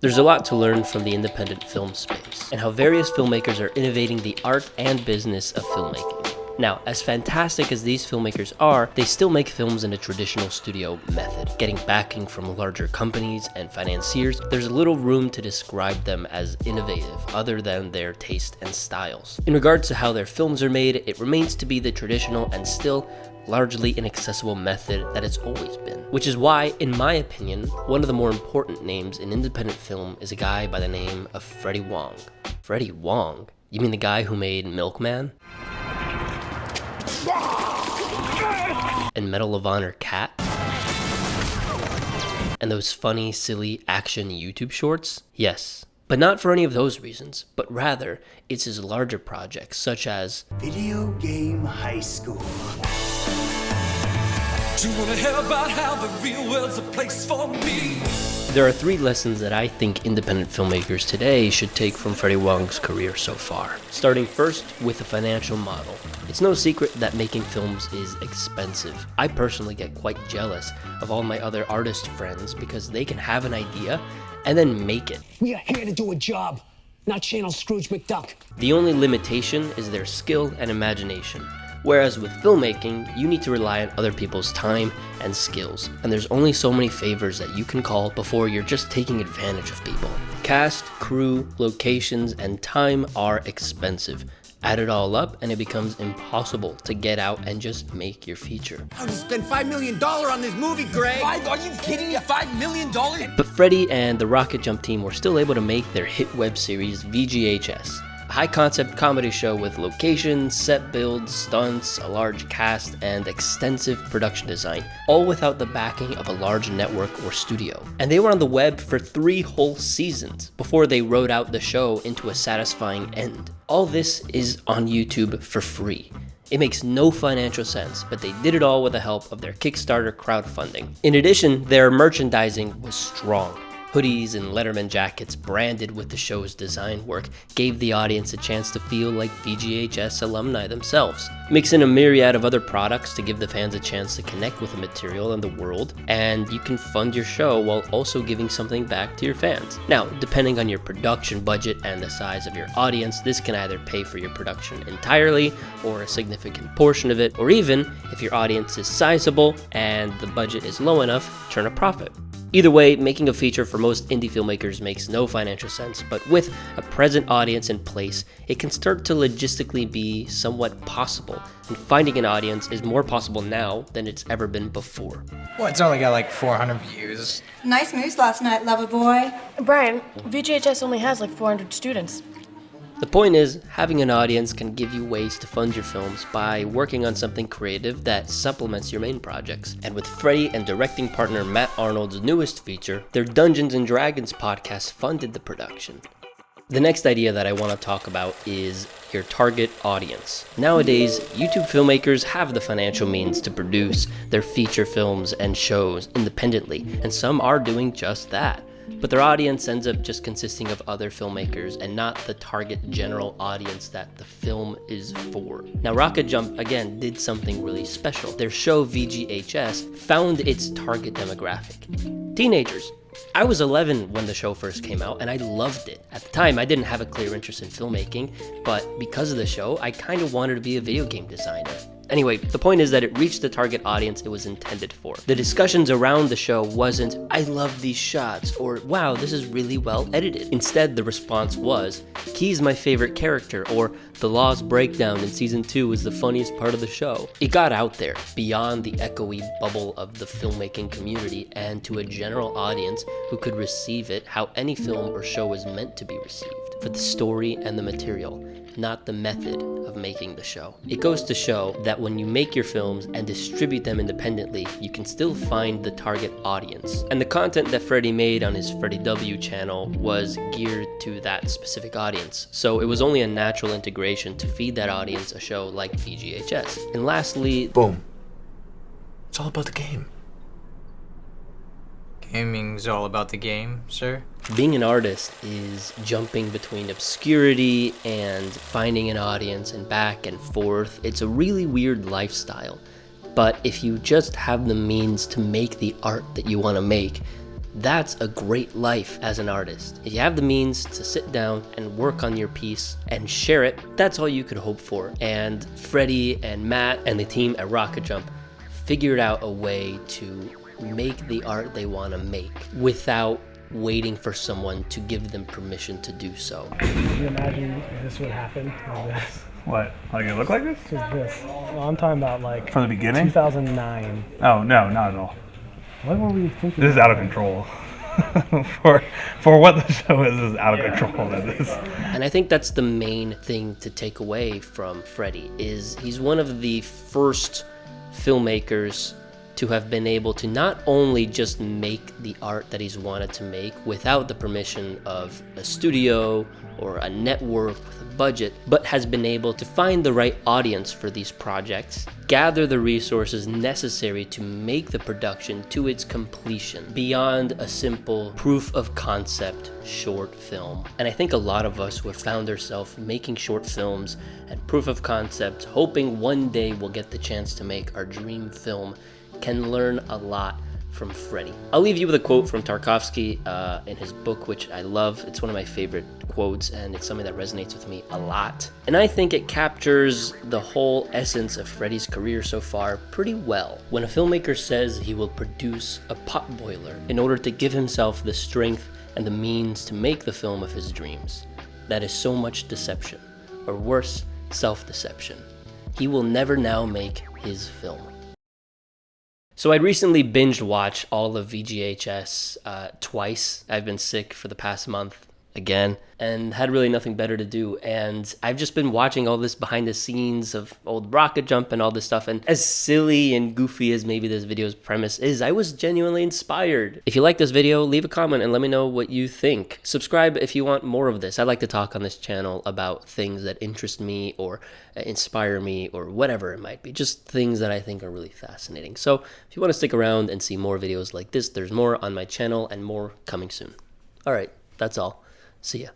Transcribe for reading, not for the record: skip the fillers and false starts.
There's a lot to learn from the independent film space, and how various filmmakers are innovating the art and business of filmmaking. Now, as fantastic as these filmmakers are, they still make films in a traditional studio method. Getting backing from larger companies and financiers, there's little room to describe them as innovative other than their taste and styles. In regards to how their films are made, it remains to be the traditional and still largely inaccessible method that it's always been. Which is why, in my opinion, one of the more important names in independent film is a guy by the name of Freddie Wong. Freddie Wong? You mean the guy who made Milkman? And Medal of Honor Cat? And those funny, silly action YouTube shorts? Yes. But not for any of those reasons, but rather, it's his larger projects, such as Video Game High School. Do you wanna hear about how the real world's a place for me? There are 3 lessons that I think independent filmmakers today should take from Freddie Wong's career so far. Starting first with the financial model. It's no secret that making films is expensive. I personally get quite jealous of all my other artist friends because they can have an idea and then make it. We are here to do a job, not channel Scrooge McDuck. The only limitation is their skill and imagination. Whereas with filmmaking, you need to rely on other people's time and skills, and there's only so many favors that you can call before you're just taking advantage of people. Cast, crew, locations, and time are expensive. Add it all up and it becomes impossible to get out and just make your feature. How did you spend $5 million on this movie, Greg? Are you kidding me? $5 million? But Freddie and the Rocket Jump team were still able to make their hit web series VGHS. A high-concept comedy show with locations, set builds, stunts, a large cast, and extensive production design, all without the backing of a large network or studio. And they were on the web for 3 whole seasons before they wrote out the show into a satisfying end. All this is on YouTube for free. It makes no financial sense, but they did it all with the help of their Kickstarter crowdfunding. In addition, their merchandising was strong. Hoodies and Letterman jackets branded with the show's design work gave the audience a chance to feel like VGHS alumni themselves. Mix in a myriad of other products to give the fans a chance to connect with the material and the world, and you can fund your show while also giving something back to your fans. Now, depending on your production budget and the size of your audience, this can either pay for your production entirely or a significant portion of it, or even, if your audience is sizable and the budget is low enough, turn a profit. Either way, making a feature for most indie filmmakers makes no financial sense, but with a present audience in place, it can start to logistically be somewhat possible, and finding an audience is more possible now than it's ever been before. Well, it's only got like 400 views. Nice moves last night, lover boy. Brian, VGHS only has like 400 students. The point is, having an audience can give you ways to fund your films by working on something creative that supplements your main projects. And with Freddie and directing partner Matt Arnold's newest feature, their Dungeons & Dragons podcast funded the production. The next idea that I want to talk about is your target audience. Nowadays, YouTube filmmakers have the financial means to produce their feature films and shows independently, and some are doing just that. But their audience ends up just consisting of other filmmakers and not the target general audience that the film is for. Now, Rocket Jump, again, did something really special. Their show VGHS found its target demographic. Teenagers. I was 11 when the show first came out, and I loved it. At the time, I didn't have a clear interest in filmmaking, but because of the show, I kind of wanted to be a video game designer. Anyway, the point is that it reached the target audience it was intended for. The discussions around the show wasn't, "I love these shots," or "Wow, this is really well edited." Instead, the response was, "Key's my favorite character," or "The Law's breakdown in season 2 is the funniest part of the show." It got out there, beyond the echoey bubble of the filmmaking community, and to a general audience who could receive it how any film or show is meant to be received, for the story and the material, not the method of making the show. It goes to show that when you make your films and distribute them independently, you can still find the target audience. And the content that Freddie made on his Freddiew channel was geared to that specific audience, so it was only a natural integration to feed that audience a show like VGHS. And lastly, boom. It's all about the game. Gaming's all about the game, sir. being an artist is jumping between obscurity and finding an audience and back and forth. It's a really weird lifestyle. But if you just have the means to make the art that you want to make, That's a great life as an artist. If you have the means to sit down and work on your piece and share it, that's all you could hope for. And Freddie and Matt and the team at Rocket Jump figured out a way to make the art they want to make without waiting for someone to give them permission to do so. Can you imagine this would happen like this? What? Like it look like this? Just this. Well, I'm talking about like From the beginning? 2009. Oh, no, not at all. What were we thinking? This is out of control. for what the show is out of control. That is. And I think that's the main thing to take away from Freddie, is he's one of the first filmmakers to have been able to not only just make the art that he's wanted to make without the permission of a studio or a network with a budget, but has been able to find the right audience for these projects, gather the resources necessary to make the production to its completion beyond a simple proof of concept short film. And I think a lot of us who have found ourselves making short films and proof of concept, hoping one day we'll get the chance to make our dream film, can learn a lot from Freddie. I'll leave you with a quote from Tarkovsky in his book, which I love. It's one of my favorite quotes, and it's something that resonates with me a lot. And I think it captures the whole essence of Freddie's career so far pretty well. When a filmmaker says he will produce a potboiler in order to give himself the strength and the means to make the film of his dreams, that is so much deception, or worse, self-deception. He will never now make his film. So I'd recently binge watched all of VGHS twice. I've been sick for the past month again and had really nothing better to do. And I've just been watching all this behind the scenes of old Rocket Jump and all this stuff. And as silly and goofy as maybe this video's premise is, I was genuinely inspired. If you like this video, leave a comment and let me know what you think. Subscribe if you want more of this. I like to talk on this channel about things that interest me or inspire me or whatever it might be. Just things that I think are really fascinating. So if you want to stick around and see more videos like this, there's more on my channel and more coming soon. All right, that's all. See ya.